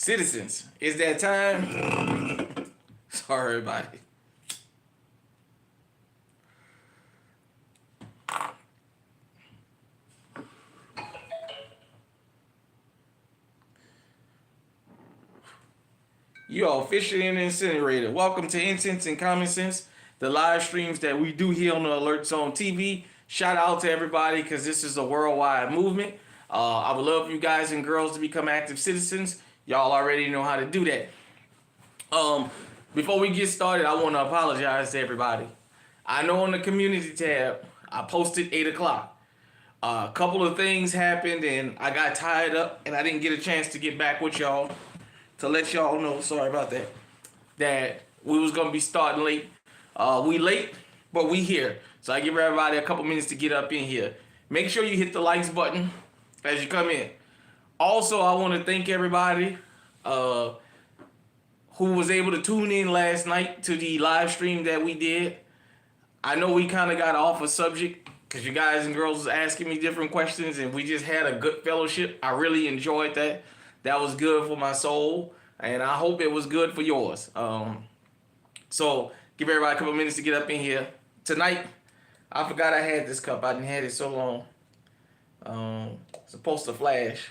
Citizens, it's that time. Sorry, everybody. You are officially an incinerator. Welcome to Incense and Common Sense, the live streams that we do here on the Alert Zone TV. Shout out to everybody because this is a worldwide movement. I would love you guys and girls to become active citizens. Y'all already know how to do that. Before we get started, I want to apologize to everybody. I know on the community tab, I posted 8 o'clock. A couple of things happened and I got tied up and I didn't get a chance to get back with y'all to let y'all know, sorry about that, that we was going to be starting late. We late, but we here. So I give everybody a couple minutes to get up in here. Make sure you hit the likes button as you come in. Also, I want to thank everybody who was able to tune in last night to the live stream that we did. I know we kind of got off a subject because you guys and girls was asking me different questions and we just had a good fellowship. I really enjoyed that. That was good for my soul, and I hope it was good for yours. So give everybody a couple minutes to get up in here. Tonight, I forgot I had this cup. I didn't had it so long. Supposed to flash.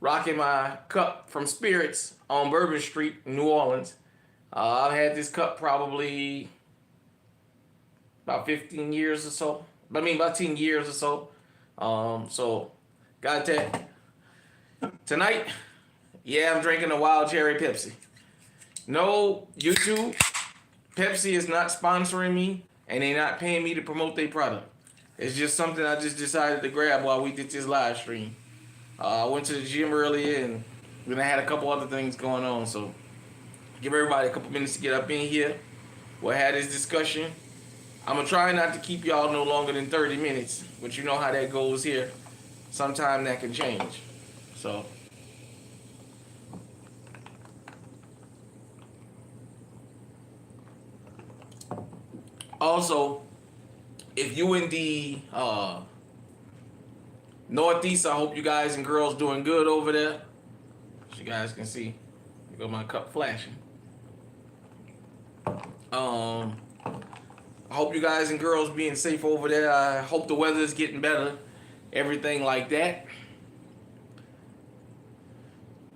Rocking my cup from Spirits on Bourbon Street, New Orleans. I've had this cup probably about 15 years or so. About 10 years or so. So got that. Tonight, yeah, I'm drinking a Wild Cherry Pepsi. No, YouTube, Pepsi is not sponsoring me, and they're not paying me to promote their product. It's just something I just decided to grab while we did this live stream. I went to the gym earlier, and then I had a couple other things going on, so give everybody a couple minutes to get up in here. We'll have this discussion. I'm going to try not to keep y'all no longer than 30 minutes, but you know how that goes here. Sometime that can change. So also, if you in the Northeast, I hope you guys and girls doing good over there. As you guys can see, I got my cup flashing. I hope you guys and girls being safe over there. I hope the weather is getting better. Everything like that.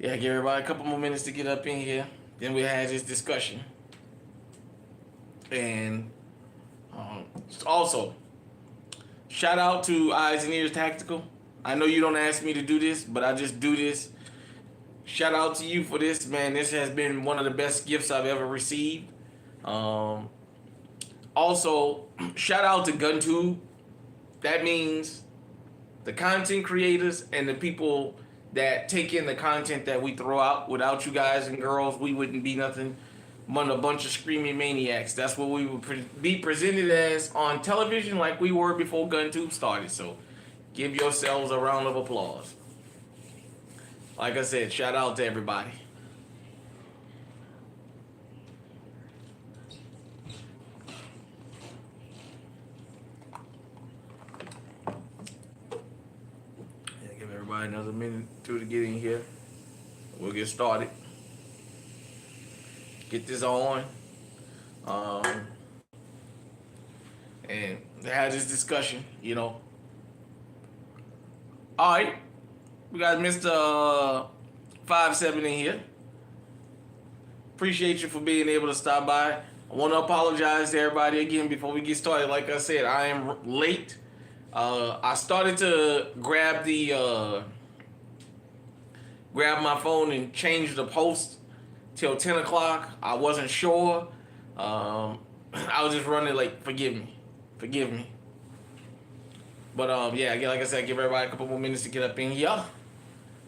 Yeah, give everybody a couple more minutes to get up in here. Then we have this discussion. And also, shout out to Eyes and Ears Tactical. I know you don't ask me to do this, but I just do this. Shout out to you for this, man. This has been one of the best gifts I've ever received. Also, shout out to GunTube. That means the content creators and the people that take in the content that we throw out. Without you guys and girls, we wouldn't be nothing but a bunch of screaming maniacs. That's what we would be presented as on television like we were before GunTube started. So give yourselves a round of applause. Like I said, shout out to everybody. Give everybody another minute or two to get in here. We'll get started. Get this on. And have this discussion, you know. Alright. We got Mr. 5-7 in here. Appreciate you for being able to stop by. I want to apologize to everybody again before we get started. Like I said, I am late. I started to grab my phone and change the post till 10 o'clock. I wasn't sure. I was just running late. Forgive me. But yeah, like I said, give everybody a couple more minutes to get up in here.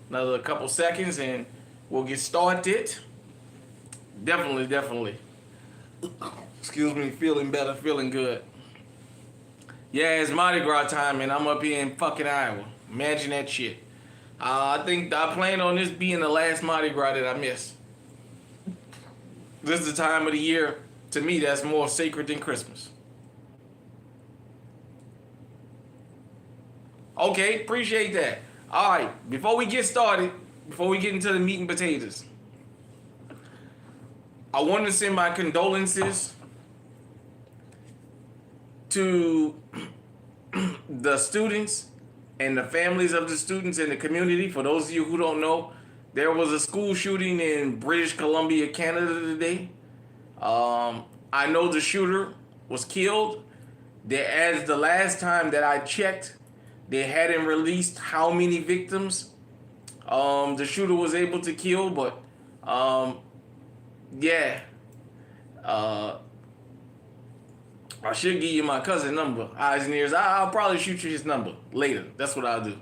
Another couple seconds and we'll get started. Definitely. Excuse me, feeling better, feeling good. Yeah, it's Mardi Gras time and I'm up here in fucking Iowa. Imagine that shit. I think I plan on this being the last Mardi Gras that I miss. This is the time of the year, to me, that's more sacred than Christmas. Okay, appreciate that. All right, before we get started, before we get into the meat and potatoes, I want to send my condolences to the students and the families of the students in the community. For those of you who don't know, there was a school shooting in British Columbia, Canada today. I know the shooter was killed. As the last time that I checked, they hadn't released how many victims the shooter was able to kill, but yeah. I should give you my cousin number, eyes and ears. I'll probably shoot you his number later. That's what I'll do,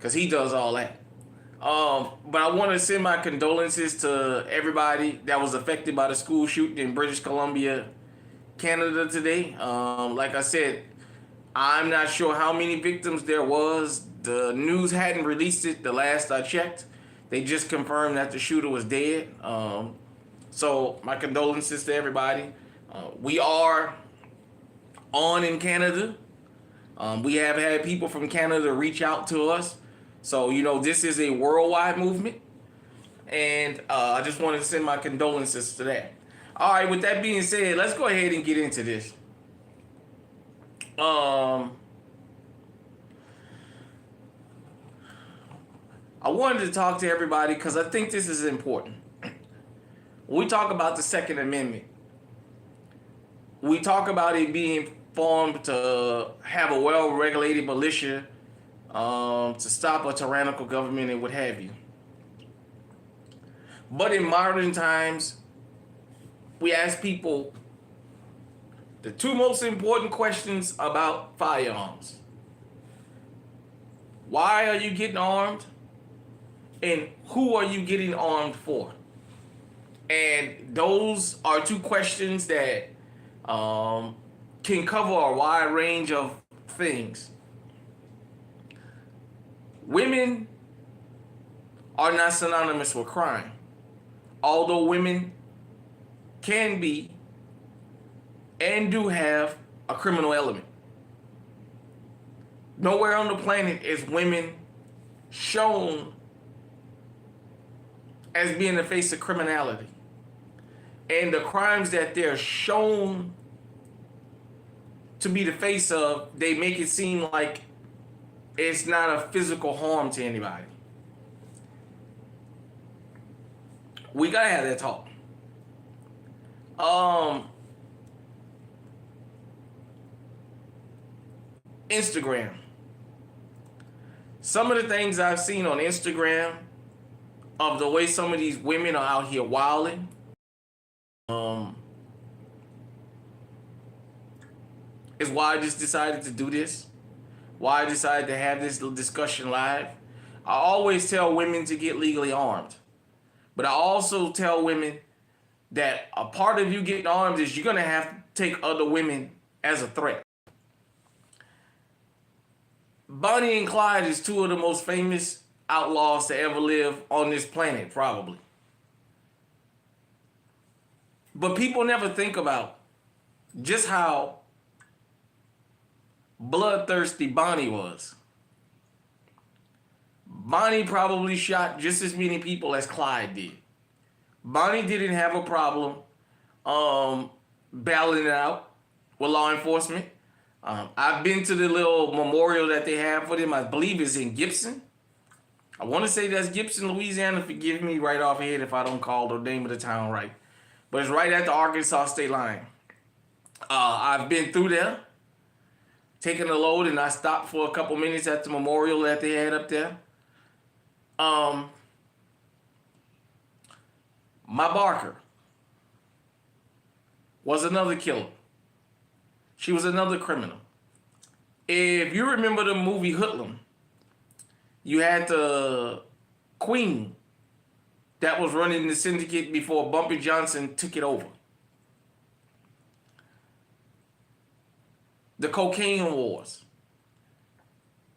cause he does all that. But I want to send my condolences to everybody that was affected by the school shooting in British Columbia, Canada today. Like I said, I'm not sure how many victims there was. The news hadn't released it the last I checked. They just confirmed that the shooter was dead. So my condolences to everybody. We are on in Canada. We have had people from Canada reach out to us. So, this is a worldwide movement. And I just wanted to send my condolences to that. All right, with that being said, let's go ahead and get into this. I wanted to talk to everybody because I think this is important. When we talk about the Second Amendment, we talk about it being formed to have a well-regulated militia, to stop a tyrannical government and what have you. But in modern times, we ask people the two most important questions about firearms. Why are you getting armed? And who are you getting armed for? And those are two questions that can cover a wide range of things. Women are not synonymous with crime, although women can be and do have a criminal element. Nowhere on the planet is women shown as being the face of criminality. And the crimes that they're shown to be the face of, they make it seem like it's not a physical harm to anybody. We gotta have that talk. Instagram. Some of the things I've seen on Instagram of the way some of these women are out here wilding. Is why I just decided to do this. Why I decided to have this discussion live. I always tell women to get legally armed. But I also tell women that a part of you getting armed is you're going to have to take other women as a threat. Bonnie and Clyde is two of the most famous outlaws to ever live on this planet, probably. But people never think about just how bloodthirsty Bonnie was. Bonnie probably shot just as many people as Clyde did. Bonnie didn't have a problem battling it out with law enforcement. I've been to the little memorial that they have for them. I believe it's in Gibson. I want to say that's Gibson, Louisiana. Forgive me right off head if I don't call the name of the town right. But it's right at the Arkansas state line. I've been through there, taking a load, and I stopped for a couple minutes at the memorial that they had up there. Ma Barker was another killer. She was another criminal. If you remember the movie Hoodlum, you had the queen that was running the syndicate before Bumpy Johnson took it over. The cocaine wars.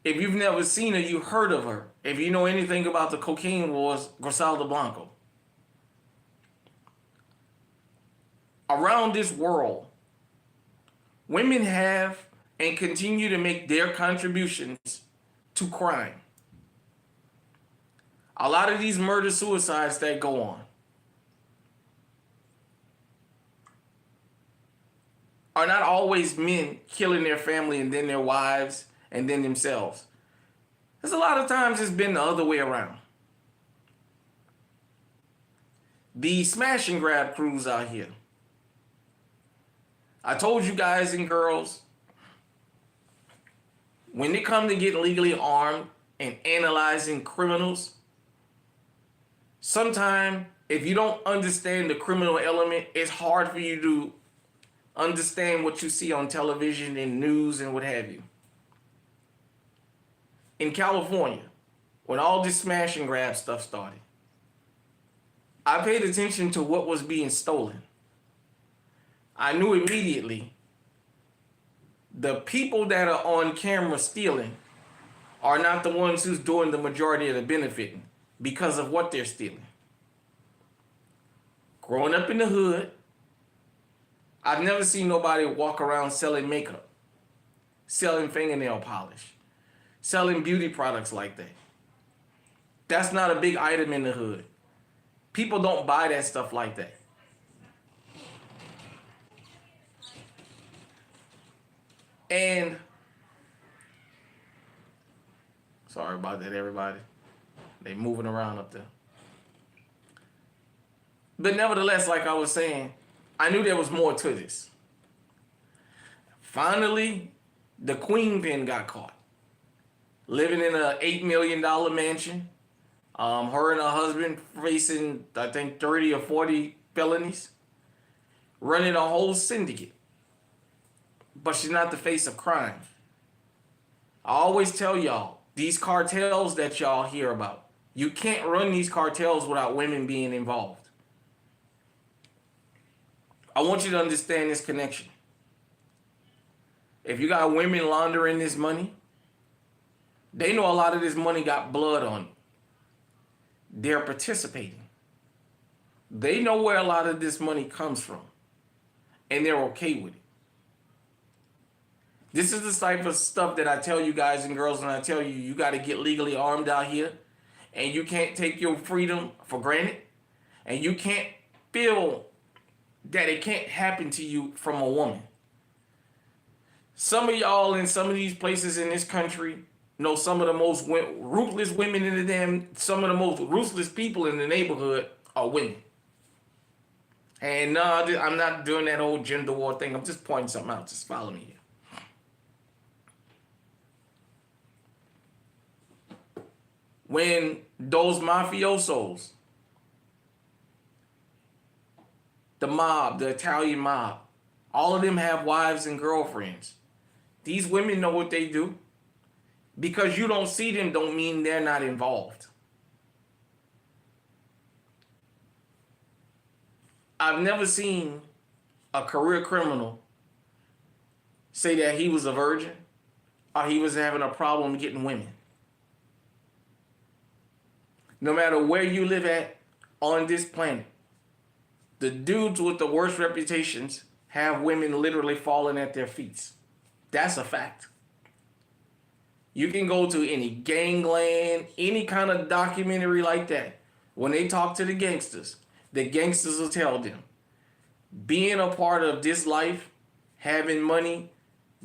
If you've never seen her, you heard of her. If you know anything about the cocaine wars, Griselda Blanco. Around this world, women have and continue to make their contributions to crime. A lot of these murder-suicides that go on, are not always men killing their family and then their wives and then themselves. There's a lot of times it's been the other way around. The smash and grab crews out here. I told you guys and girls, when it comes to getting legally armed and analyzing criminals, sometimes if you don't understand the criminal element, it's hard for you to understand what you see on television and news and what have you. In California, when all this smash and grab stuff started, I paid attention to what was being stolen. I knew immediately the people that are on camera stealing are not the ones who's doing the majority of the benefiting because of what they're stealing. Growing up in the hood, I've never seen nobody walk around selling makeup, selling fingernail polish, selling beauty products like that. That's not a big item in the hood. People don't buy that stuff like that. And sorry about that, everybody. They moving around up there. But nevertheless, like I was saying, I knew there was more to this. Finally, the queen pin got caught. Living in an $8 million mansion. Her and her husband facing, I think, 30 or 40 felonies. Running a whole syndicate. But she's not the face of crime. I always tell y'all, these cartels that y'all hear about, you can't run these cartels without women being involved. I want you to understand this connection. If you got women laundering this money, they know a lot of this money got blood on it. They're participating. They know where a lot of this money comes from. And they're okay with it. This is the type of stuff that I tell you guys and girls when I tell you, you got to get legally armed out here. And you can't take your freedom for granted. And you can't feel that it can't happen to you from a woman. Some of y'all in some of these places in this country know some of the most ruthless women in the some of the most ruthless people in the neighborhood are women. And no, I'm not doing that whole gender war thing. I'm just pointing something out. Just follow me here. When those mafiosos, the mob, the Italian mob, all of them have wives and girlfriends. These women know what they do. Because you don't see them don't mean they're not involved. I've never seen a career criminal say that he was a virgin or he was having a problem getting women. No matter where you live at on this planet, the dudes with the worst reputations have women literally falling at their feet. That's a fact. You can go to any gangland, any kind of documentary like that. When they talk to the gangsters will tell them, being a part of this life, having money,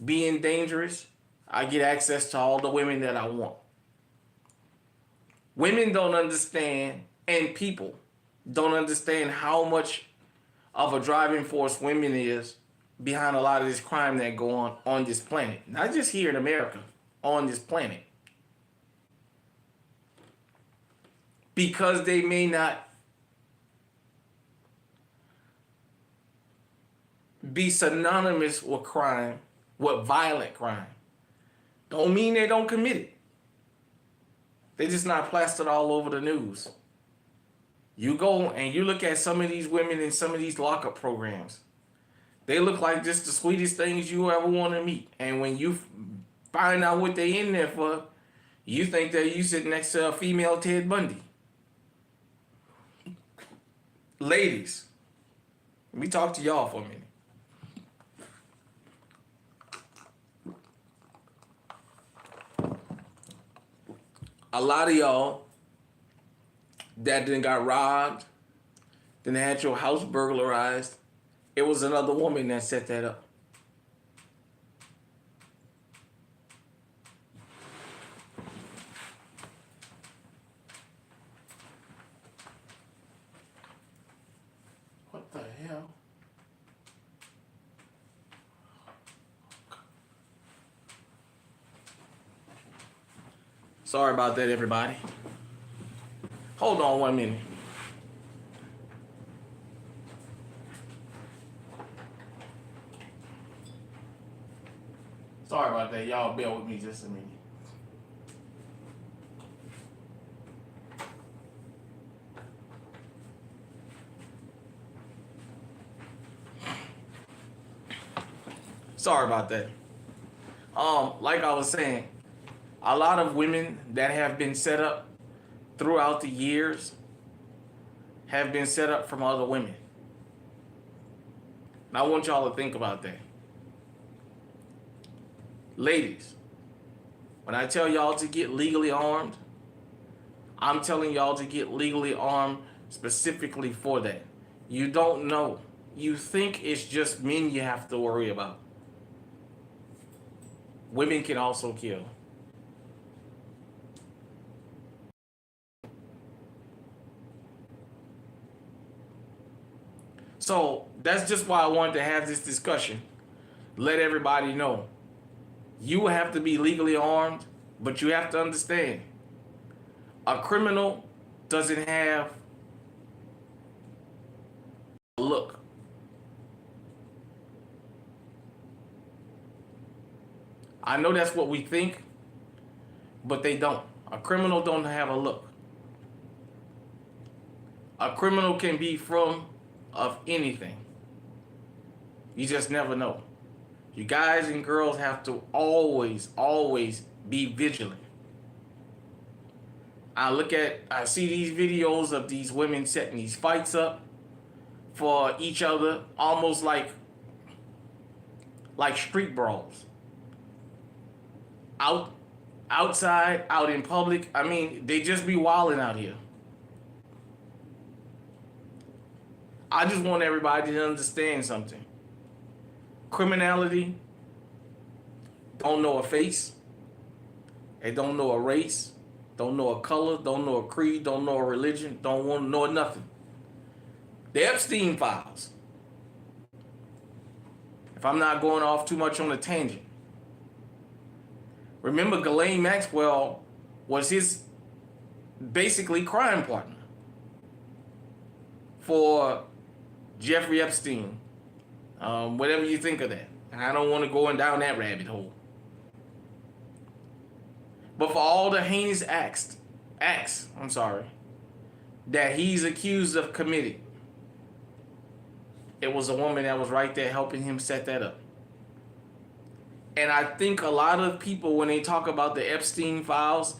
being dangerous, I get access to all the women that I want. Women don't understand, and people don't understand how much of a driving force women is behind a lot of this crime that go on this planet. Not just here in America, on this planet. Because they may not be synonymous with crime, with violent crime. Don't mean they don't commit it. They just not plastered all over the news. You go and you look at some of these women in some of these lockup programs. They look like just the sweetest things you ever want to meet. And when you find out what they in there for, you think that you sit next to a female Ted Bundy. Ladies, let me talk to y'all for a minute. A lot of y'all that then got robbed, then had your house burglarized, it was another woman that set that up. Sorry about that, everybody. Hold on 1 minute. Sorry about that. Y'all bear with me just a minute. Sorry about that. Like I was saying, a lot of women that have been set up throughout the years have been set up from other women. And I want y'all to think about that. Ladies, when I tell y'all to get legally armed, I'm telling y'all to get legally armed specifically for that. You don't know. You think it's just men you have to worry about. Women can also kill. So that's just why I wanted to have this discussion. Let everybody know. You have to be legally armed, but you have to understand a criminal doesn't have a look. I know that's what we think, but they don't. A criminal don't have a look. A criminal can be from of anything. You just never know. You guys and girls have to always be vigilant. I see these videos of these women setting these fights up for each other, almost like street brawls. Outside, out in public. I mean, they just be wilding out here. I just want everybody to understand something. Criminality don't know a face. It don't know a race. Don't know a color. Don't know a creed. Don't know a religion. Don't want to know nothing. The Epstein files. If I'm not going off too much on a tangent. Remember, Ghislaine Maxwell was his basically crime partner for Jeffrey Epstein. Whatever you think of that. I don't want to go down that rabbit hole. But for all the heinous acts, that he's accused of committing, it was a woman that was right there helping him set that up. And I think a lot of people, when they talk about the Epstein files,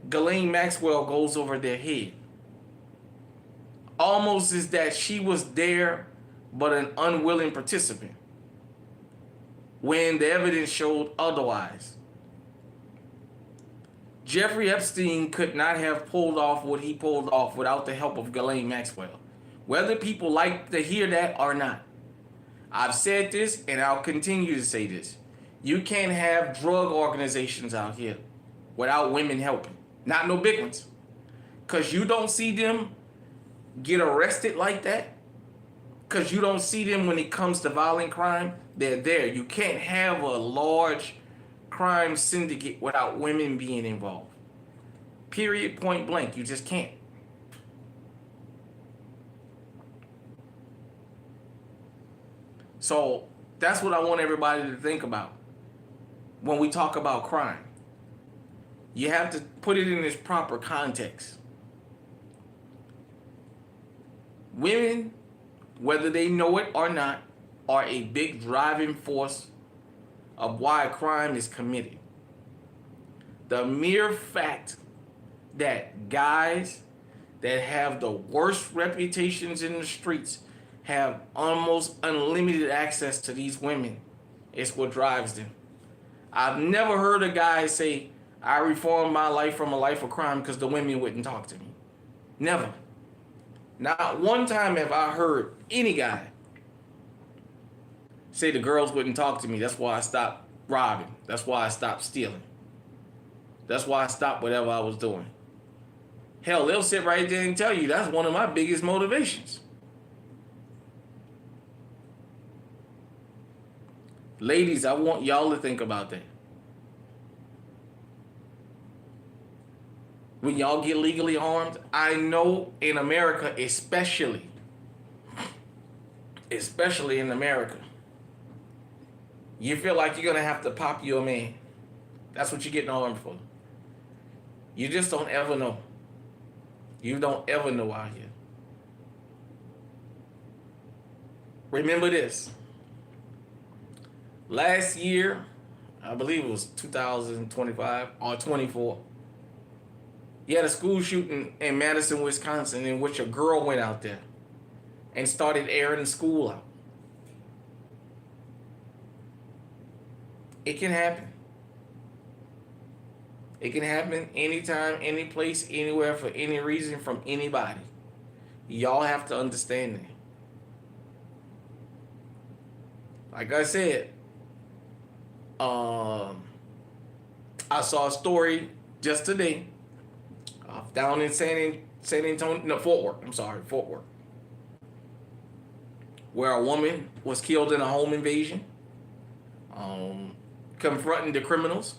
Ghislaine Maxwell goes over their head. Almost as that she was there, but an unwilling participant, when the evidence showed otherwise. Jeffrey Epstein could not have pulled off what he pulled off without the help of Ghislaine Maxwell. Whether people like to hear that or not. I've said this and I'll continue to say this. You can't have drug organizations out here without women helping. Not no big ones. Because you don't see them get arrested like that. Because you don't see them when it comes to violent crime. They're there. You can't have a large crime syndicate without women being involved. Period, point blank. You just can't. So that's what I want everybody to think about when we talk about crime. You have to put it in its proper context. Women, whether they know it or not, are a big driving force of why crime is committed. The mere fact that guys that have the worst reputations in the streets have almost unlimited access to these women is what drives them. I've never heard a guy say, I reformed my life from a life of crime because the women wouldn't talk to me. Never. Not one time have I heard any guy say the girls wouldn't talk to me. That's why I stopped robbing. That's why I stopped stealing. That's why I stopped whatever I was doing. Hell, they'll sit right there and tell you that's one of my biggest motivations. Ladies, I want y'all to think about that. when y'all get legally armed, I know in America, especially in America, you feel like you're gonna have to pop your man. That's what you're getting armed for. You just don't ever know. You don't ever know out here. Remember this. Last year, I believe it was 2025 or 24. You had a school shooting in Madison, Wisconsin, in which a girl went out there and started airing the school out. It can happen. It can happen anytime, any place, anywhere, for any reason, from anybody. Y'all have to understand that. Like I said, I saw a story just today down in San Antonio, no, Fort Worth. I'm sorry, Fort Worth, where a woman was killed in a home invasion, confronting the criminals.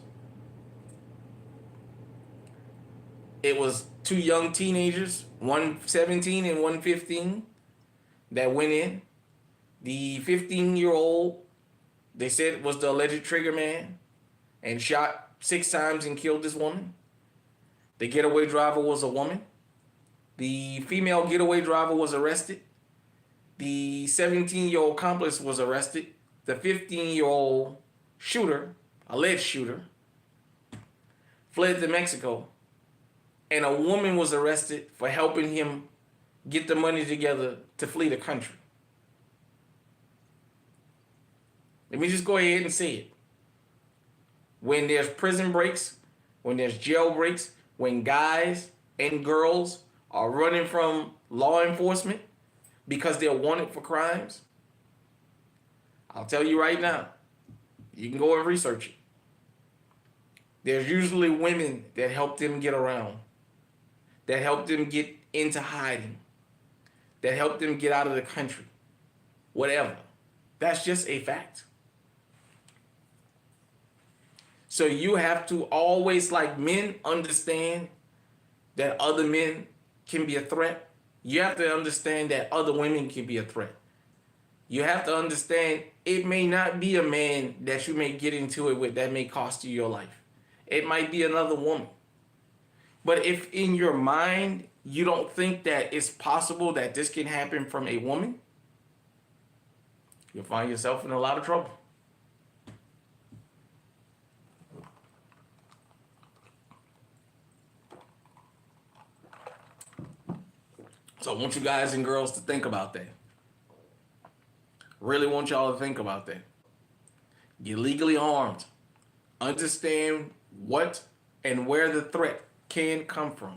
It was two young teenagers, one 17 and one 15, that went in. The 15-year-old, they said, was the alleged trigger man and shot 6 times and killed this woman. The getaway driver was a woman. The female getaway driver was arrested. The 17-year-old accomplice was arrested. The 15-year-old shooter, alleged shooter, fled to Mexico. And a woman was arrested for helping him get the money together to flee the country. Let me just go ahead and say it. When there's prison breaks, when there's jail breaks, when guys and girls are running from law enforcement because they're wanted for crimes, I'll tell you right now, you can go and research it. There's usually women that help them get around, that help them get into hiding, that help them get out of the country, whatever. That's just a fact. So you have to always, like men, understand that other men can be a threat. You have to understand that other women can be a threat. You have to understand it may not be a man that you may get into it with that may cost you your life. It might be another woman. But if in your mind you don't think that it's possible that this can happen from a woman, you'll find yourself in a lot of trouble. So I want you guys and girls to think about that. Really want y'all to think about that. Get legally armed. Understand what and where the threat can come from.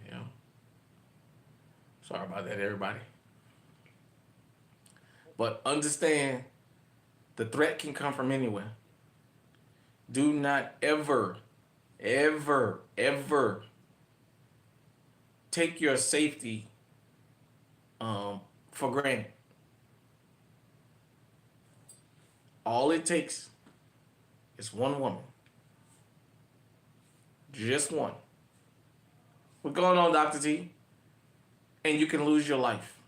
Yeah. Sorry about that, everybody. But understand the threat can come from anywhere. Do not ever take your safety for granted. All it takes is one woman. Just one. What's going on, Dr. T? And you can lose your life.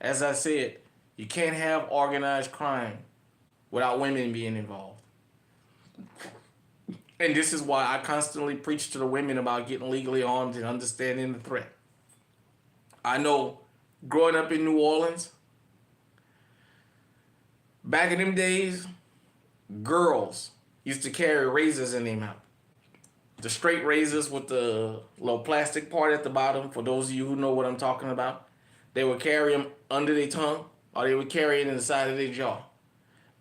As I said, you can't have organized crime without women being involved. And this is why I constantly preach to the women about getting legally armed and understanding the threat. I know growing up in New Orleans, back in them days, girls used to carry razors in their mouth. The straight razors with the little plastic part at the bottom, for those of you who know what I'm talking about. They would carry them under their tongue, or they would carry it in the side of their jaw.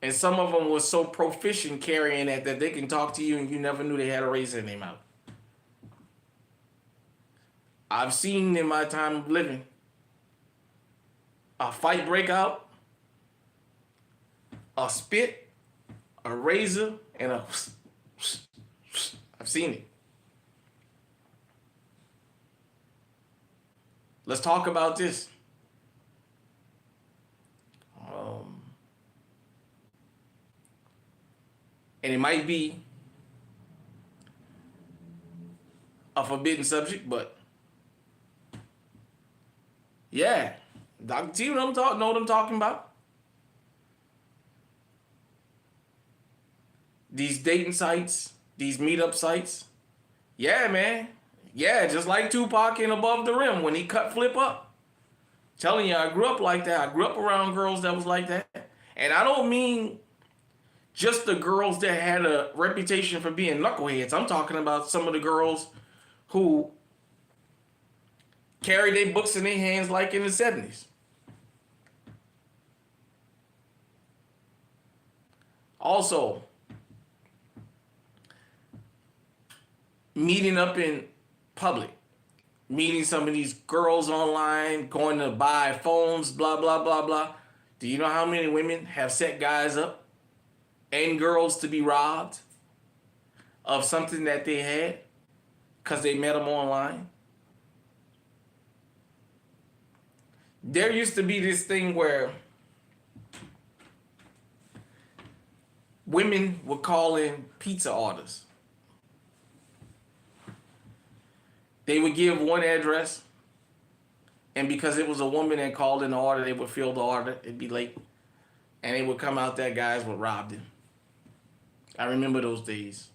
And some of them were so proficient carrying that they can talk to you and you never knew they had a razor in their mouth. I've seen in my time of living a fight break out, a spit, a razor, and a... I've seen it. Let's talk about this. and it might be a forbidden subject, but yeah, Dr. T, know what I'm talking about. These dating sites, these meetup sites. Yeah, man. Yeah, just like Tupac in Above the Rim when he cut Flip up. Telling you, I grew up like that. I grew up around girls that was like that. And I don't mean just the girls that had a reputation for being knuckleheads. I'm talking about some of the girls who carry their books in their hands like in the 70s. Also, meeting up in public, meeting some of these girls online, going to buy phones, blah, blah, blah, blah. Do you know how many women have set guys up and girls to be robbed of something that they had because they met them online? There used to be this thing where women would call in pizza orders. They would give one address, and because it was a woman that called in the order, they would fill the order. It'd be late. And they would come out there, guys would rob them. I remember those days.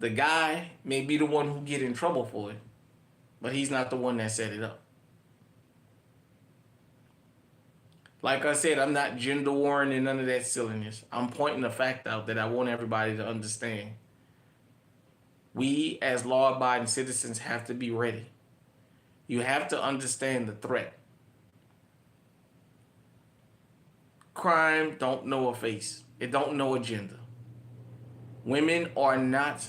The guy may be the one who get in trouble for it, but he's not the one that set it up. Like I said, I'm not gender warring and none of that silliness. I'm pointing the fact out that I want everybody to understand. We as law-abiding citizens have to be ready. You have to understand the threat. Crime don't know a face. It don't know a gender. Women are not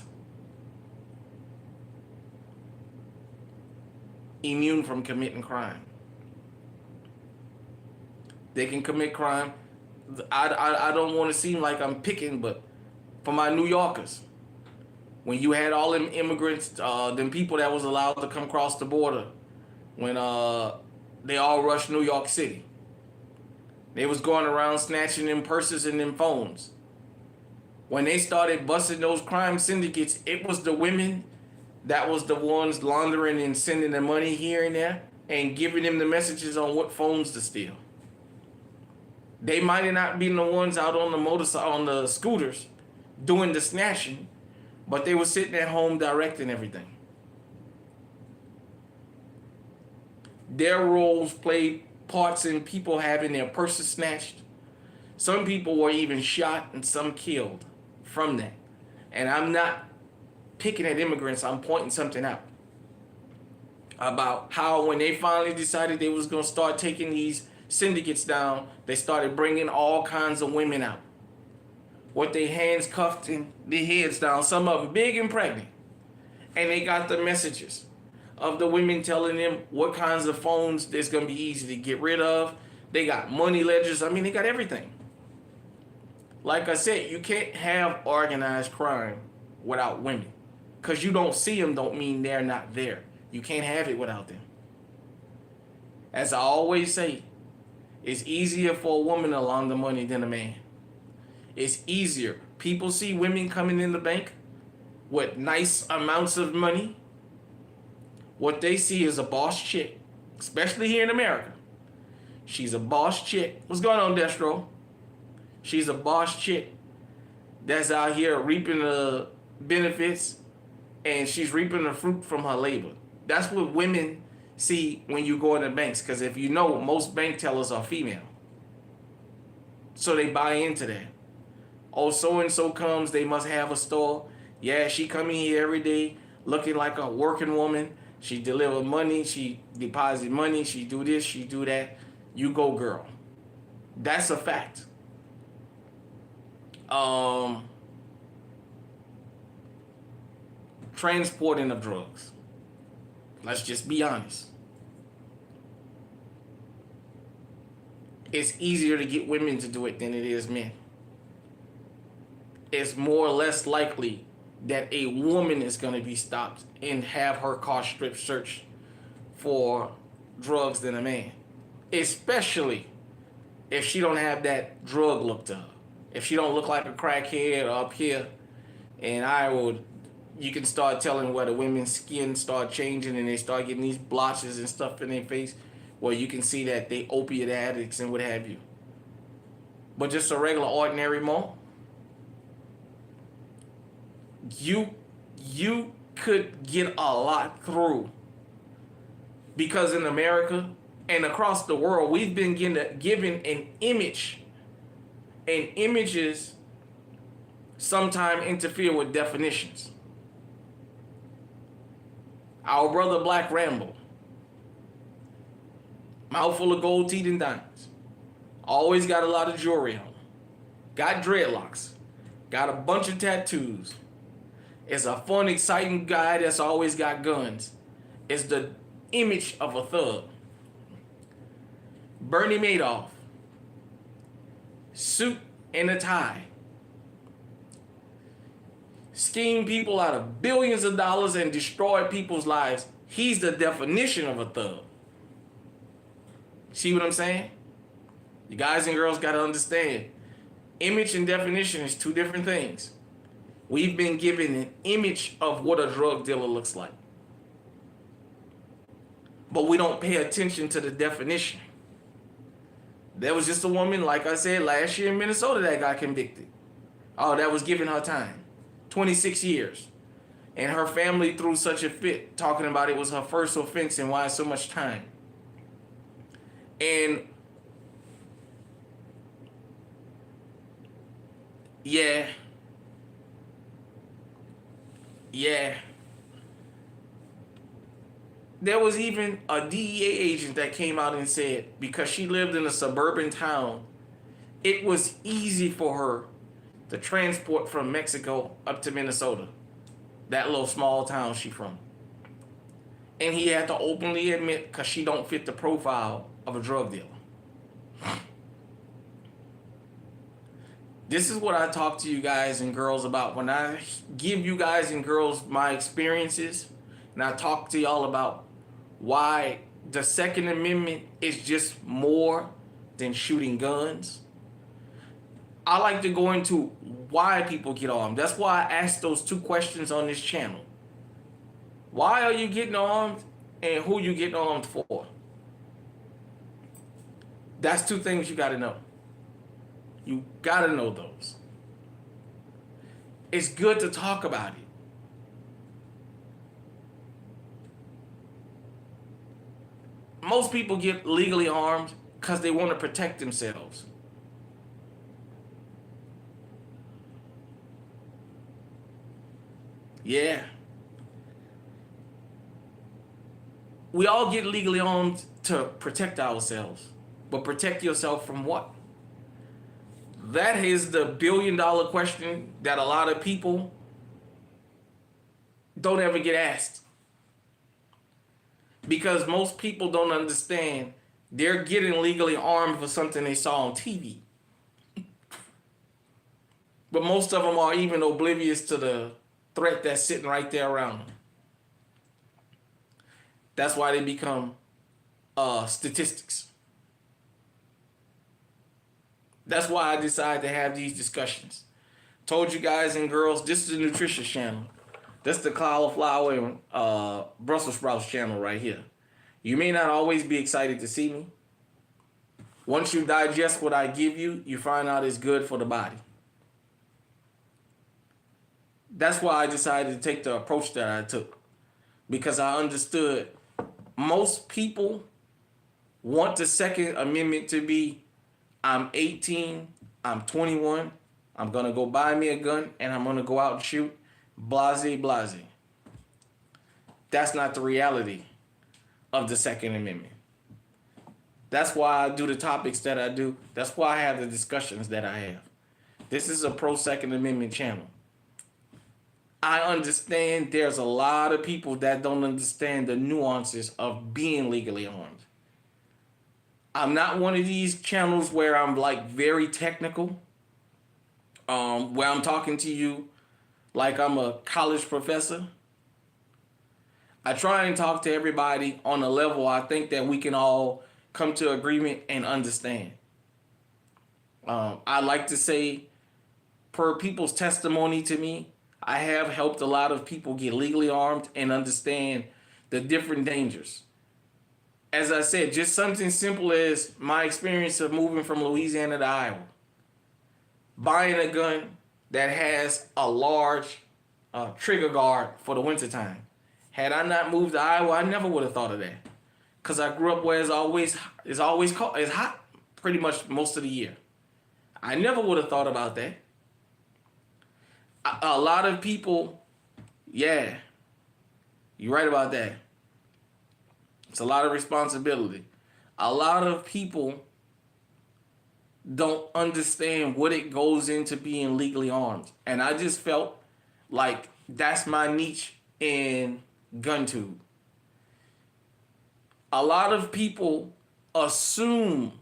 immune from committing crime. They can commit crime. I don't want to seem like I'm picking, but for my New Yorkers, when you had all them immigrants, them people that was allowed to come across the border, when they all rushed New York City, they was going around snatching them purses and them phones. When they started busting those crime syndicates, it was the women that was the ones laundering and sending the money here and there and giving them the messages on what phones to steal. They might have not been the ones out on the scooters doing the snatching, but they were sitting at home directing everything. Their roles played parts in people having their purses snatched. Some people were even shot and some killed from that. And I'm not picking at immigrants, I'm pointing something out about how when they finally decided they was going to start taking these syndicates down, they started bringing all kinds of women out with their hands cuffed and their heads down, some of them big and pregnant. And they got the messages of the women telling them what kinds of phones that's going to be easy to get rid of. They got money ledgers. I mean, they got everything. Like I said, you can't have organized crime without women. Because you don't see them don't mean they're not there. You can't have it without them. As I always say, it's easier for a woman to launder money than a man. It's easier. People see women coming in the bank with nice amounts of money. What they see is a boss chick, especially here in America. She's a boss chick. What's going on, Destro? She's a boss chick that's out here reaping the benefits, and she's reaping the fruit from her labor. That's what women see when you go into banks, because if you know, most bank tellers are female. So they buy into that. Oh, so-and-so comes, they must have a store. Yeah, she come in here every day looking like a working woman. She deliver money, she deposit money, she do this, she do that. You go, girl. That's a fact. Transporting of drugs. Let's just be honest. It's easier to get women to do it than it is men. It's more or less likely that a woman is going to be stopped and have her car strip searched for drugs than a man. Especially if she don't have that drug look to her. If she don't look like a crackhead up here, and you can start telling where the women's skin start changing and they start getting these blotches and stuff in their face, where you can see that they opiate addicts and what have you. But just a regular ordinary mom, you could get a lot through, because in America and across the world we've been given an image, and images sometimes interfere with definitions. Our brother Black Rambo, mouthful of gold teeth and diamonds, always got a lot of jewelry on, got dreadlocks, got a bunch of tattoos, is a fun, exciting guy that's always got guns, is the image of a thug. Bernie Madoff, suit and a tie, scheme people out of billions of dollars and destroy people's lives. He's the definition of a thug. See what I'm saying? You guys and girls got to understand, image and definition is two different things. We've been given an image of what a drug dealer looks like, but we don't pay attention to the definition. There was just a woman, like I said, last year in Minnesota that got convicted. Oh, that was giving her time. 26 years. And her family threw such a fit, talking about it was her first offense and why so much time. And yeah. There was even a DEA agent that came out and said because she lived in a suburban town, it was easy for her to transport from Mexico up to Minnesota, that little small town she from. And he had to openly admit, because she don't fit the profile of a drug dealer. This is what I talk to you guys and girls about. When I give you guys and girls my experiences, and I talk to y'all about why the Second Amendment is just more than shooting guns, I like to go into why people get armed. That's why I asked those two questions on this channel. Why are you getting armed, and who you getting armed for? That's two things you got to know. You got to know those. It's good to talk about it. Most people get legally armed because they want to protect themselves. Yeah. We all get legally armed to protect ourselves. But protect yourself from what? That is the billion-dollar question that a lot of people don't ever get asked. Because most people don't understand they're getting legally armed for something they saw on TV. But most of them are even oblivious to the threat that's sitting right there around them. That's why they become statistics. That's why I decided to have these discussions. Told you guys and girls, this is the nutritious channel. That's the cauliflower and Brussels sprouts channel right here. You may not always be excited to see me. Once you digest what I give you, you find out it's good for the body. That's why I decided to take the approach that I took. Because I understood most people want the Second Amendment to be, I'm 18, I'm 21, I'm going to go buy me a gun, and I'm going to go out and shoot. Blase, blase. That's not the reality of the Second Amendment. That's why I do the topics that I do. That's why I have the discussions that I have. This is a pro-Second Amendment channel. I understand there's a lot of people that don't understand the nuances of being legally armed. I'm not one of these channels where I'm like very technical, where I'm talking to you like I'm a college professor. I try and talk to everybody on a level I think that we can all come to agreement and understand. I like to say per people's testimony to me, I have helped a lot of people get legally armed and understand the different dangers. As I said, just something simple as my experience of moving from Louisiana to Iowa. Buying a gun that has a large trigger guard for the wintertime. Had I not moved to Iowa, I never would have thought of that. Because I grew up where it's always cold, it's hot pretty much most of the year. I never would have thought about that. A lot of people, yeah, you're right about that. It's a lot of responsibility. A lot of people don't understand what it goes into being legally armed. And I just felt like that's my niche in GunTube. A lot of people assume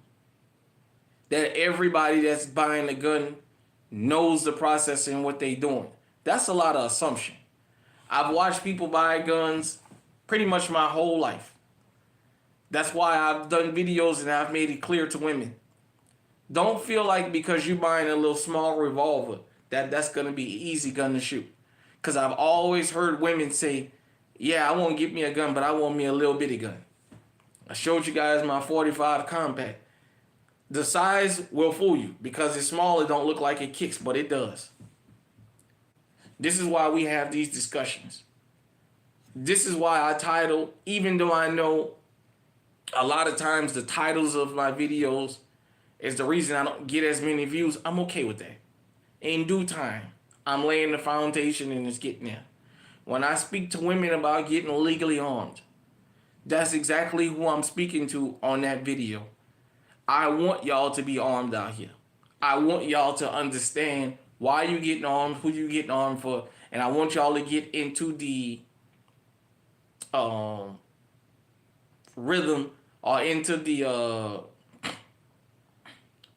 that everybody that's buying a gun knows the process and what they doing. That's a lot of assumption. I've watched people buy guns pretty much my whole life. That's why I've done videos and I've made it clear to women. Don't feel like because you're buying a little small revolver that's going to be an easy gun to shoot. Because I've always heard women say, yeah, I won't get me a gun, but I want me a little bitty gun. I showed you guys my 45 compact. The size will fool you because it's small. It don't look like it kicks, but it does. This is why we have these discussions. This is why I title, even though I know a lot of times the titles of my videos is the reason I don't get as many views, I'm okay with that. In due time, I'm laying the foundation and it's getting there. When I speak to women about getting legally armed, that's exactly who I'm speaking to on that video. I want y'all to be armed out here. I want y'all to understand why you getting armed, who you getting armed for, and I want y'all to get into the rhythm or into the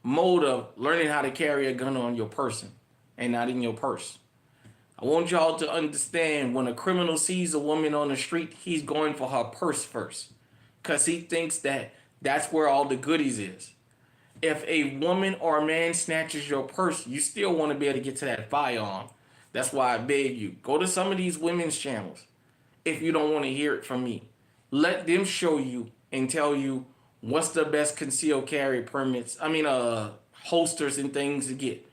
mode of learning how to carry a gun on your person and not in your purse. I want y'all to understand when a criminal sees a woman on the street, he's going for her purse first because he thinks that that's where all the goodies is. If a woman or a man snatches your purse, you still want to be able to get to that firearm. That's why I beg you, go to some of these women's channels if you don't want to hear it from me. Let them show you and tell you what's the best concealed carry permits. Holsters and things to get.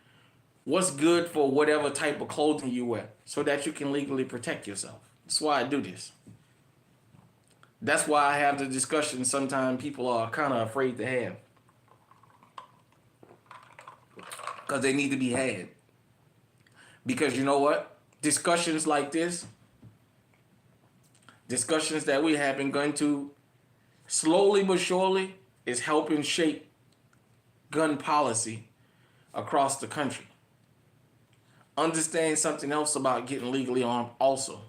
What's good for whatever type of clothing you wear so that you can legally protect yourself. That's why I do this. That's why I have the discussion sometimes people are kind of afraid to have. Because they need to be had. Because you know what? Discussions like this, discussions that we have been going to, slowly but surely, is helping shape gun policy across the country. Understand something else about getting legally armed also.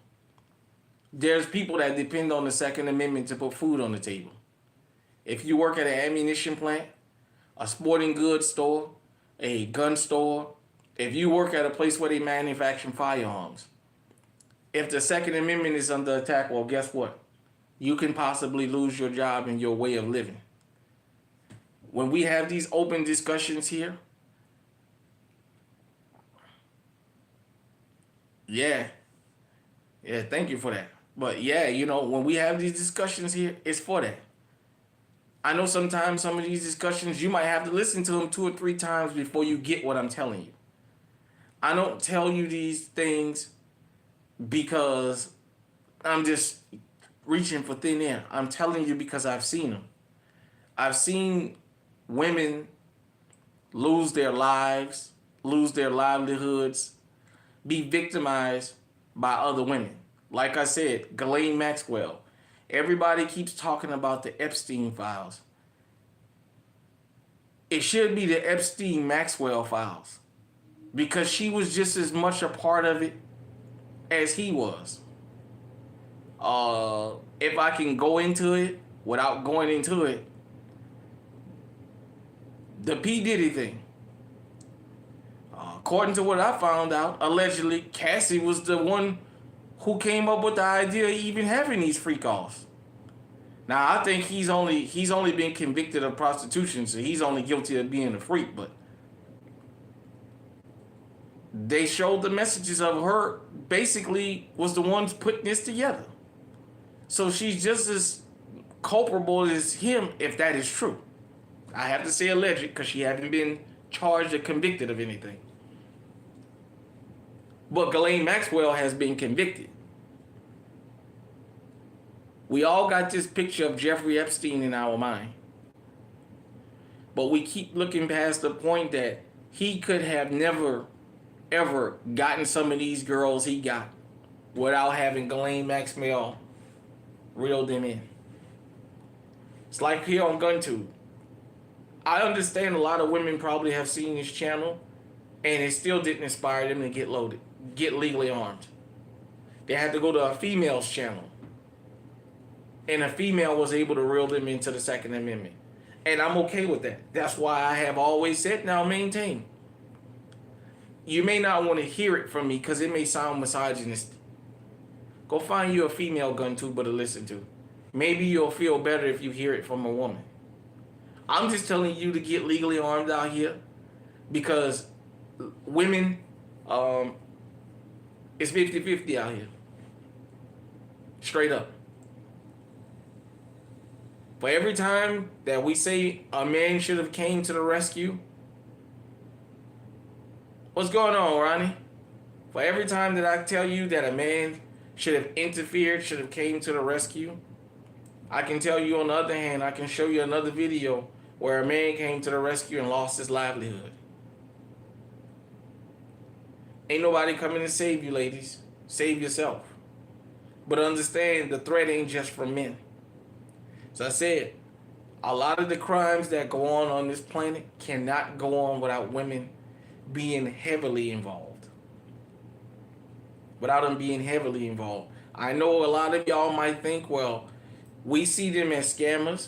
There's people that depend on the Second Amendment to put food on the table. If you work at an ammunition plant, a sporting goods store, a gun store, if you work at a place where they manufacture firearms, if the Second Amendment is under attack, well, guess what? You can possibly lose your job and your way of living. When we have these open discussions here, yeah, thank you for that. But yeah, when we have these discussions here, it's for that. I know sometimes some of these discussions, you might have to listen to them 2 or 3 times before you get what I'm telling you. I don't tell you these things because I'm just reaching for thin air. I'm telling you because I've seen them. I've seen women lose their lives, lose their livelihoods, be victimized by other women. Like I said, Ghislaine Maxwell. Everybody keeps talking about the Epstein files. It should be the Epstein-Maxwell files because she was just as much a part of it as he was. If I can go into it without going into it, the P. Diddy thing. According to what I found out, allegedly, Cassie was the one who came up with the idea of even having these freak-offs. Now, I think he's only been convicted of prostitution, so he's only guilty of being a freak, but they showed the messages of her basically was the ones putting this together. So she's just as culpable as him if that is true. I have to say alleged because she hasn't been charged or convicted of anything. But Ghislaine Maxwell has been convicted. We all got this picture of Jeffrey Epstein in our mind. But we keep looking past the point that he could have never, ever gotten some of these girls he got without having Ghislaine Maxwell reel them in. It's like here on GunTube. I understand a lot of women probably have seen this channel and it still didn't inspire them to get loaded, get legally armed. They had to go to a female's channel. And a female was able to reel them into the Second Amendment. And I'm okay with that. That's why I have always said, now maintain. You may not want to hear it from me because it may sound misogynistic. Go find you a female GunTuber to listen to. Maybe you'll feel better if you hear it from a woman. I'm just telling you to get legally armed out here because women, it's 50-50 out here. Straight up. For every time that we say a man should have came to the rescue, what's going on, Ronnie? For every time that I tell you that a man should have interfered, should have came to the rescue, I can tell you on the other hand, I can show you another video where a man came to the rescue and lost his livelihood. Ain't nobody coming to save you, ladies. Save yourself. But understand, the threat ain't just from men. So I said, a lot of the crimes that go on this planet cannot go on without women being heavily involved. Without them being heavily involved. I know a lot of y'all might think, well, we see them as scammers.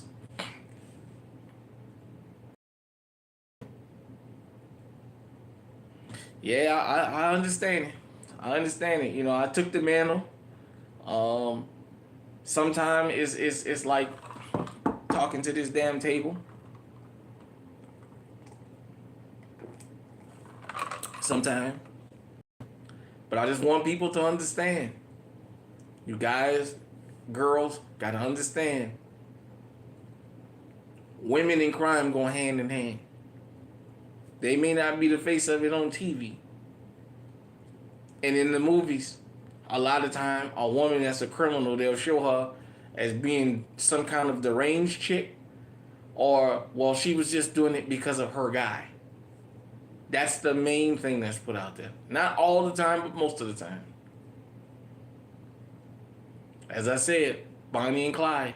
Yeah, I understand it. I understand it. You know, I took the mantle. Sometimes it's like talking to this damn table. Sometimes. But I just want people to understand. You guys, girls, gotta understand. Women in crime go hand in hand. They may not be the face of it on TV. And in the movies, a lot of time, a woman that's a criminal, they'll show her as being some kind of deranged chick, or, well, she was just doing it because of her guy. That's the main thing that's put out there. Not all the time, but most of the time. As I said, Bonnie and Clyde.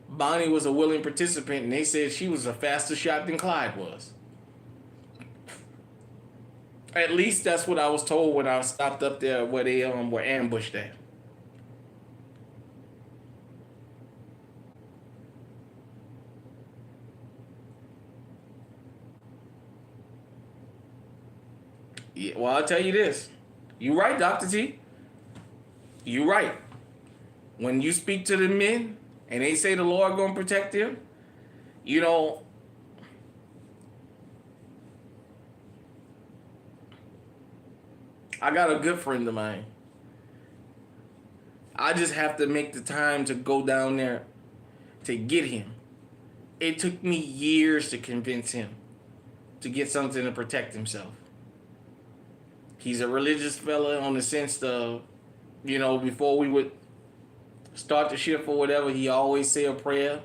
Bonnie was a willing participant, and they said she was a faster shot than Clyde was. At least that's what I was told when I stopped up there where they were ambushed at. Yeah, well, I'll tell you this. You're right, Dr. T. You're right. When you speak to the men and they say the Lord gonna protect them, you know, I got a good friend of mine. I just have to make the time to go down there to get him. It took me years to convince him to get something to protect himself. He's a religious fella on the sense of, you know, before we would start the shift or whatever, he always say a prayer.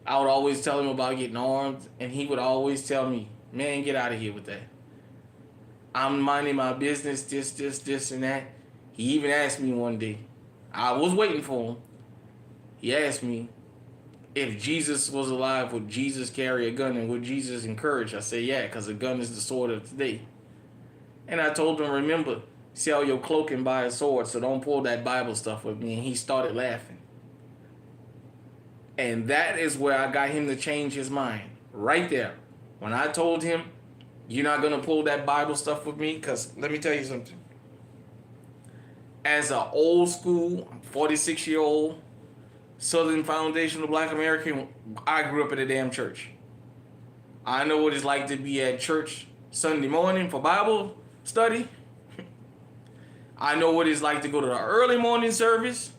I would always tell him about getting armed, and he would always tell me, man, get out of here with that. I'm minding my business, this, and that. He even asked me one day. I was waiting for him. He asked me, if Jesus was alive, would Jesus carry a gun and would Jesus encourage? I said, yeah, because a gun is the sword of today. And I told him, remember, sell your cloak and buy a sword, so don't pull that Bible stuff with me. And he started laughing. And that is where I got him to change his mind. Right there. When I told him, you're not going to pull that Bible stuff with me, because let me tell you something. As an old school, 46-year-old, Southern Foundational Black American, I grew up in a damn church. I know what it's like to be at church Sunday morning for Bible study. I know what it's like to go to the early morning service,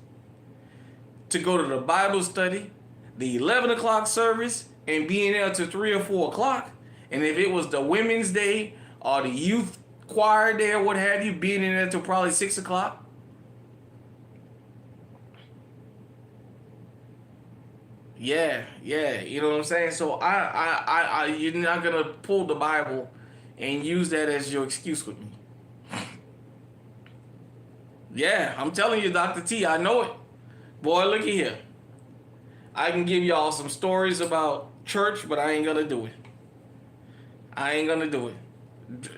to go to the Bible study, the 11 o'clock service, and being there till 3 or 4 o'clock. And if it was the women's day or the youth choir day or what have you, being in there till probably 6 o'clock. Yeah, yeah, you know what I'm saying? So you're not gonna pull the Bible and use that as your excuse with me. Yeah, I'm telling you, Dr. T, I know it. Boy, look here. I can give y'all some stories about church, but I ain't gonna do it. I ain't gonna do it.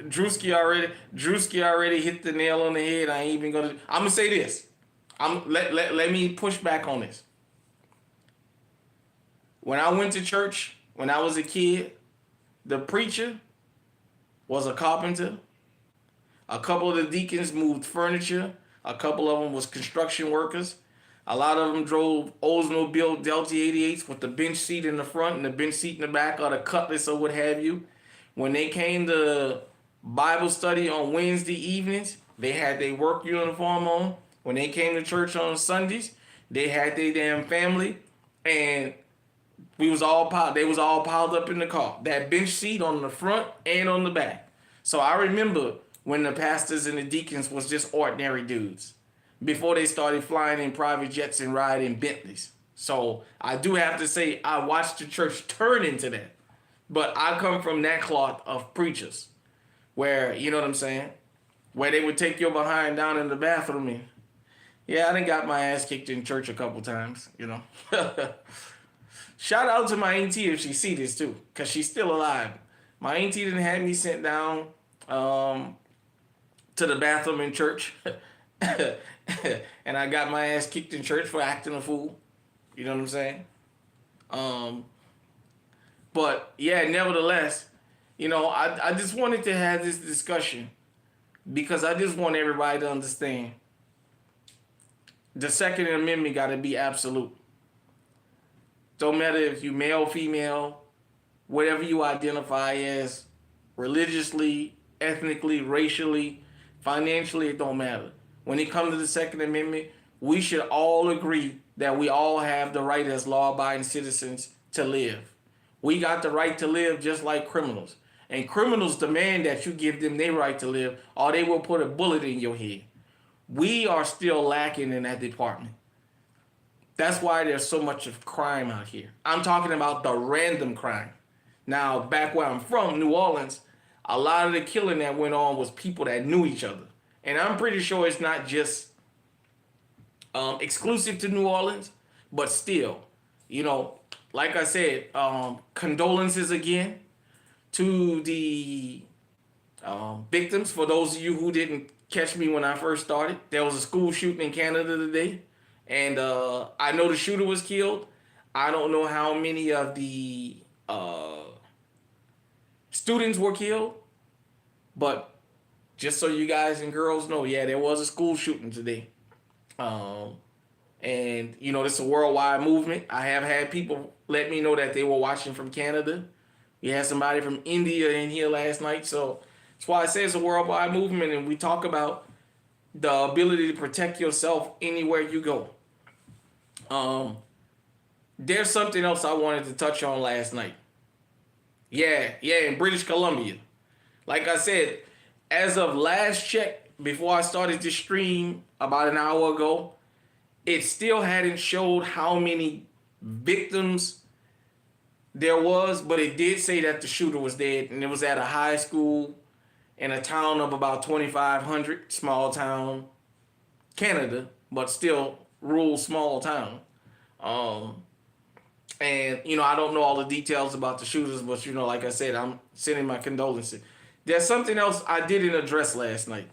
Drewski already hit the nail on the head. I ain't even gonna. I'm gonna say this. Let me push back on this. When I went to church when I was a kid, the preacher was a carpenter. A couple of the deacons moved furniture. A couple of them was construction workers. A lot of them drove Oldsmobile Delta 88s with the bench seat in the front and the bench seat in the back, or the Cutlass or what have you. When they came to Bible study on Wednesday evenings, they had their work uniform on. When they came to church on Sundays, they had their damn family, and they was all piled up in the car. That bench seat on the front and on the back. So I remember when the pastors and the deacons was just ordinary dudes before they started flying in private jets and riding Bentleys. So I do have to say I watched the church turn into that. But I come from that cloth of preachers where, you know what I'm saying, where they would take your behind down in the bathroom. And yeah, I done got my ass kicked in church a couple times, you know. Shout out to my auntie if she see this too, because she's still alive. My auntie didn't have me sent down to the bathroom in church. And I got my ass kicked in church for acting a fool. You know what I'm saying? But yeah, nevertheless, you know, I just wanted to have this discussion because I just want everybody to understand the Second Amendment got to be absolute. Don't matter if you male, female, whatever you identify as, religiously, ethnically, racially, financially, it don't matter. When it comes to the Second Amendment, we should all agree that we all have the right as law-abiding citizens to live. We got the right to live just like criminals. And criminals demand that you give them their right to live or they will put a bullet in your head. We are still lacking in that department. That's why there's so much of crime out here. I'm talking about the random crime. Now, back where I'm from, New Orleans, a lot of the killing that went on was people that knew each other. And I'm pretty sure it's not just exclusive to New Orleans, but still, you know, like I said, condolences again to the victims. For those of you who didn't catch me when I first started, there was a school shooting in Canada today. And I know the shooter was killed. I don't know how many of the students were killed. But just so you guys and girls know, yeah, there was a school shooting today. And, you know, this is a worldwide movement. I have had people let me know that they were watching from Canada. We had somebody from India in here last night. So that's why I say it's a worldwide movement. And we talk about the ability to protect yourself anywhere you go. There's something else I wanted to touch on last night. Yeah, in British Columbia. Like I said, as of last check, before I started this stream about an hour ago, it still hadn't showed how many victims there was, but it did say that the shooter was dead, and it was at a high school in a town of about 2,500, small town, Canada, but still rural small town. And, you know, I don't know all the details about the shooters, but, you know, like I said, I'm sending my condolences. There's something else I didn't address last night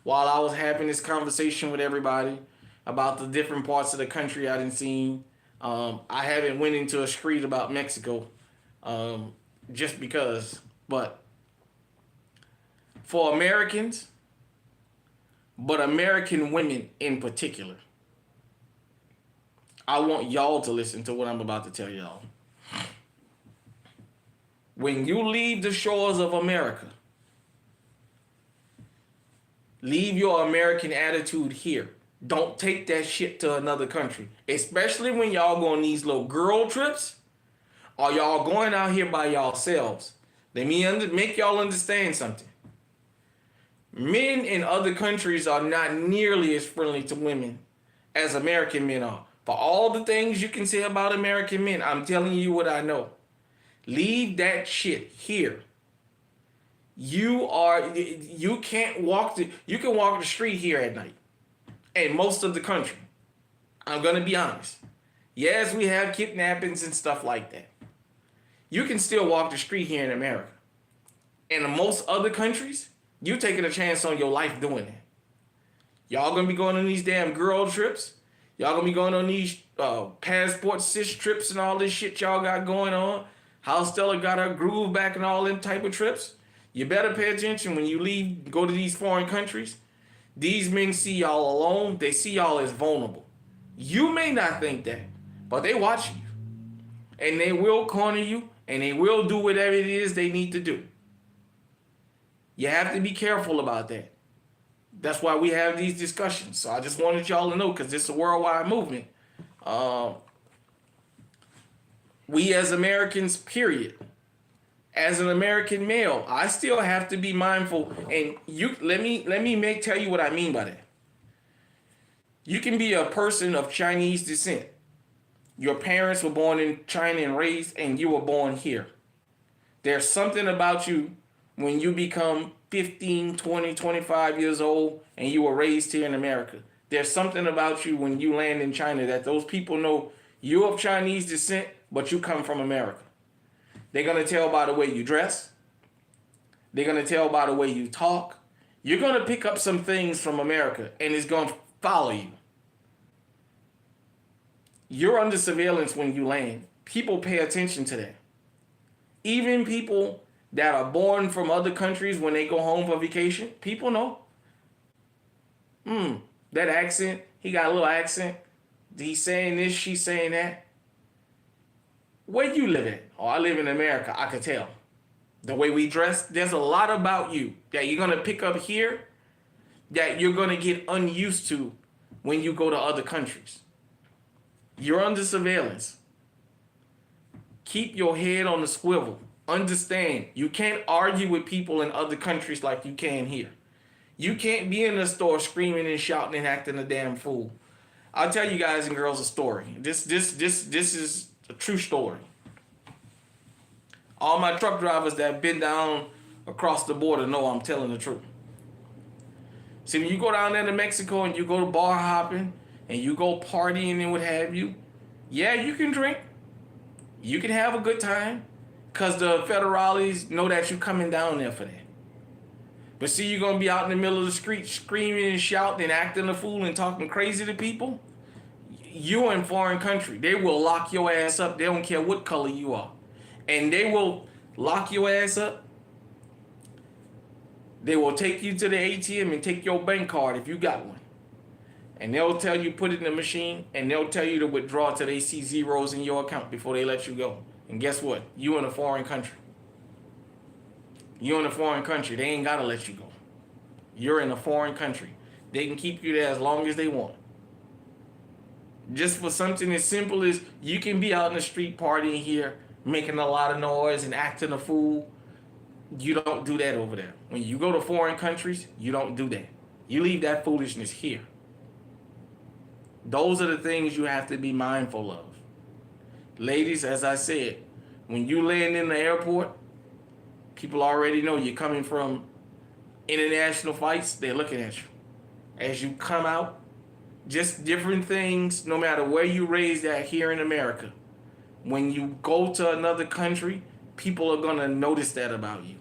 while I was having this conversation with everybody about the different parts of the country I didn't see. I haven't went into a screed about Mexico just because, but for Americans, but American women in particular, I want y'all to listen to what I'm about to tell y'all. When you leave the shores of America, leave your American attitude here. Don't take that shit to another country. Especially when y'all go on these little girl trips or y'all going out here by yourselves. Let me make y'all understand something. Men in other countries are not nearly as friendly to women as American men are. For all the things you can say about American men, I'm telling you what I know. Leave that shit here. You can't walk you can walk the street here at night. In most of the country. I'm gonna be honest. Yes, we have kidnappings and stuff like that. You can still walk the street here in America. And in most other countries, you taking a chance on your life doing that. Y'all gonna be going on these damn girl trips. Y'all gonna be going on these passport cis trips and all this shit y'all got going on. How Stella got her groove back and all them type of trips. You better pay attention when you leave, go to these foreign countries. These men see y'all alone. They see y'all as vulnerable. You may not think that, but they watch you. And they will corner you, and they will do whatever it is they need to do. You have to be careful about that. That's why we have these discussions. So I just wanted y'all to know, because it's a worldwide movement. We as Americans, period. As an American male, I still have to be mindful. And let me tell you what I mean by that. You can be a person of Chinese descent. Your parents were born in China and raised, and you were born here. There's something about you when you become 15, 20, 25 years old and you were raised here in America. There's something about you when you land in China that those people know you're of Chinese descent, but you come from America. They're going to tell by the way you dress. They're going to tell by the way you talk. You're going to pick up some things from America, and it's going to follow you. You're under surveillance when you land. People pay attention to that. Even people that are born from other countries, when they go home for vacation, people know. That accent, he got a little accent. He's saying this, she's saying that. Where you live at? Oh, I live in America. I could tell. The way we dress, there's a lot about you that you're going to pick up here that you're going to get unused to when you go to other countries. You're under surveillance. Keep your head on the swivel. Understand, you can't argue with people in other countries like you can here. You can't be in the store screaming and shouting and acting a damn fool. I'll tell you guys and girls a story. This is a true story. All my truck drivers that have been down across the border know I'm telling the truth. See, when you go down there to Mexico and you go to bar hopping and you go partying and what have you, yeah, you can drink. You can have a good time because the federales know that you're coming down there for that. But see, you're going to be out in the middle of the street screaming and shouting and acting a fool and talking crazy to people. You're in foreign country. They will lock your ass up. They don't care what color you are. And they will lock your ass up. They will take you to the ATM and take your bank card if you got one. And they'll tell you put it in the machine, and they'll tell you to withdraw till they see zeros in your account before they let you go. And guess what? You in a foreign country. You're in a foreign country. They ain't got to let you go. You're in a foreign country. They can keep you there as long as they want. Just for something as simple as you can be out in the street partying here, making a lot of noise and acting a fool. You don't do that over there. When you go to foreign countries, you don't do that. You leave that foolishness here. Those are the things you have to be mindful of. Ladies, as I said, when you land in the airport, people already know you're coming from international flights. They're looking at you. As you come out, just different things, no matter where you raised at here in America. When you go to another country, people are going to notice that about you.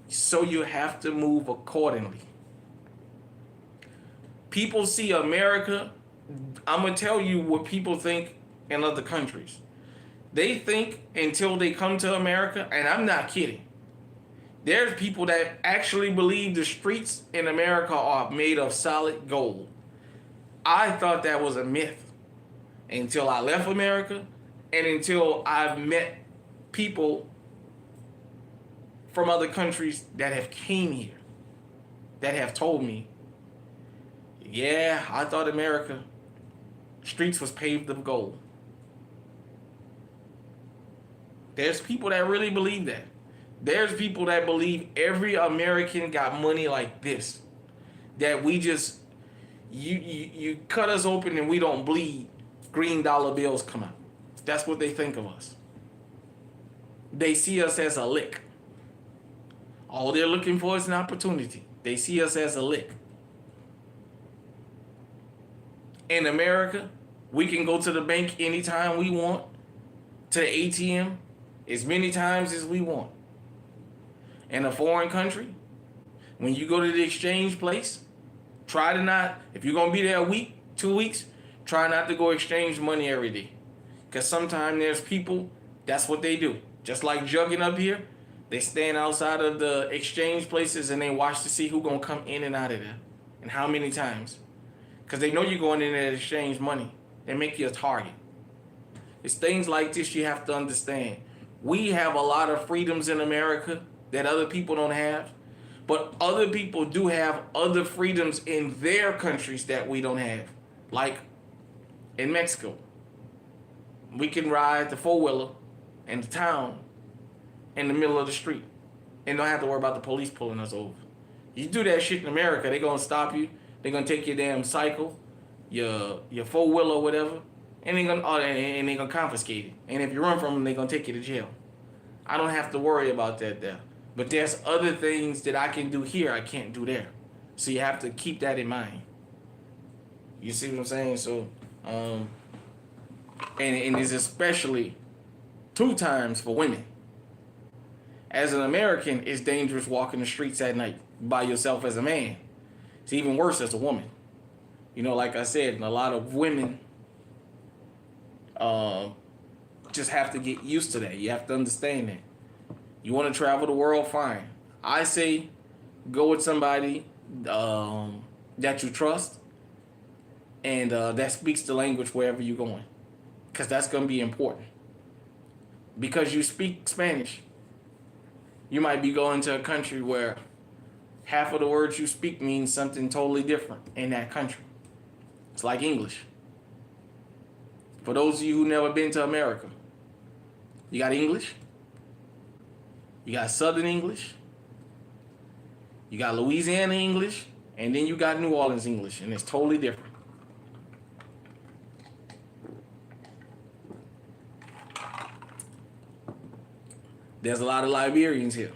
So you have to move accordingly. People see America. I'm going to tell you what people think in other countries. They think until they come to America, and I'm not kidding. There's people that actually believe the streets in America are made of solid gold. I thought that was a myth until I left America and until I've met people from other countries that have came here that have told me, yeah, I thought America streets was paved of gold. There's people that really believe that. There's people that believe every American got money like this. That we just you cut us open and we don't bleed. Green dollar bills come out. That's what they think of us. They see us as a lick. All they're looking for is an opportunity. They see us as a lick. In America, we can go to the bank anytime we want, to the ATM as many times as we want. In a foreign country, when you go to the exchange place, try to not, if you're going to be there a week, 2 weeks, try not to go exchange money every day. Because sometimes there's people, that's what they do. Just like jugging up here, they stand outside of the exchange places and they watch to see who's going to come in and out of there. And how many times. Because they know you're going in there to exchange money. They make you a target. It's things like this you have to understand. We have a lot of freedoms in America that other people don't have. But other people do have other freedoms in their countries that we don't have. Like in Mexico. We can ride the four-wheeler in the town in the middle of the street and don't have to worry about the police pulling us over. You do that shit in America, they're going to stop you. They're going to take your damn cycle, your four-wheeler or whatever, and they're going to confiscate it. And if you run from them, they're going to take you to jail. I don't have to worry about that there. But there's other things that I can do here I can't do there. So you have to keep that in mind. You see what I'm saying? So, and it's especially 2 times for women. As an American, it's dangerous walking the streets at night by yourself as a man. It's even worse as a woman. You know, like I said, a lot of women just have to get used to that. You have to understand that. You want to travel the world, fine. I say go with somebody that you trust and that speaks the language wherever you're going. Because that's going to be important. Because you speak Spanish. You might be going to a country where half of the words you speak means something totally different in that country. It's like English. For those of you who never been to America, you got English. You got Southern English. You got Louisiana English. And then you got New Orleans English. And it's totally different. There's a lot of Liberians here.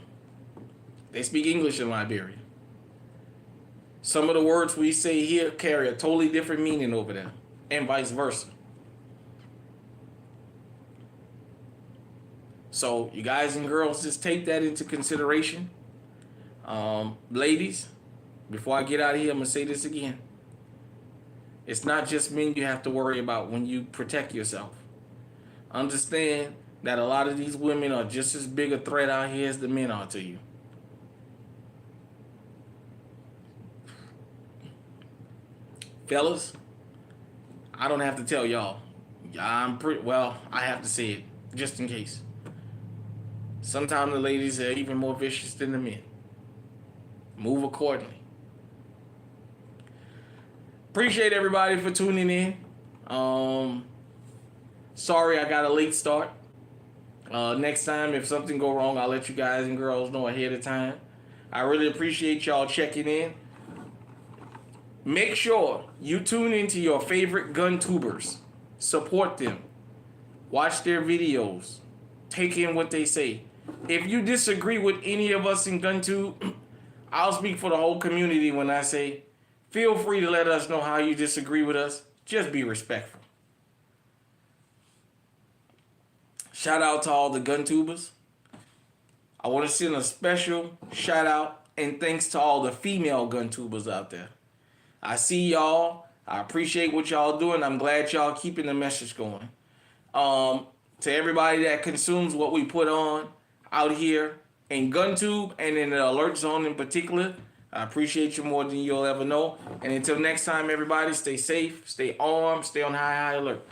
They speak English in Liberia. Some of the words we say here carry a totally different meaning over there. And vice versa. So you guys and girls, just take that into consideration. Ladies, before I get out of here, I'm going to say this again. It's not just men you have to worry about when you protect yourself. Understand that a lot of these women are just as big a threat out here as the men are to you. Fellas, I don't have to tell y'all. I have to say it, just in case. Sometimes the ladies are even more vicious than the men. Move accordingly. Appreciate everybody for tuning in. Sorry I got a late start. Next time, if something go wrong, I'll let you guys and girls know ahead of time. I really appreciate y'all checking in. Make sure you tune into your favorite gun tubers. Support them. Watch their videos. Take in what they say. If you disagree with any of us in GunTube, I'll speak for the whole community when I say, feel free to let us know how you disagree with us. Just be respectful. Shout out to all the GunTubers. I want to send a special shout out and thanks to all the female GunTubers out there. I see y'all. I appreciate what y'all doing. I'm glad y'all keeping the message going. To everybody that consumes what we put on out here in GunTube and in the Alert Zone in particular, I appreciate you more than you'll ever know. And until next time, everybody, stay safe, stay armed, stay on high alert.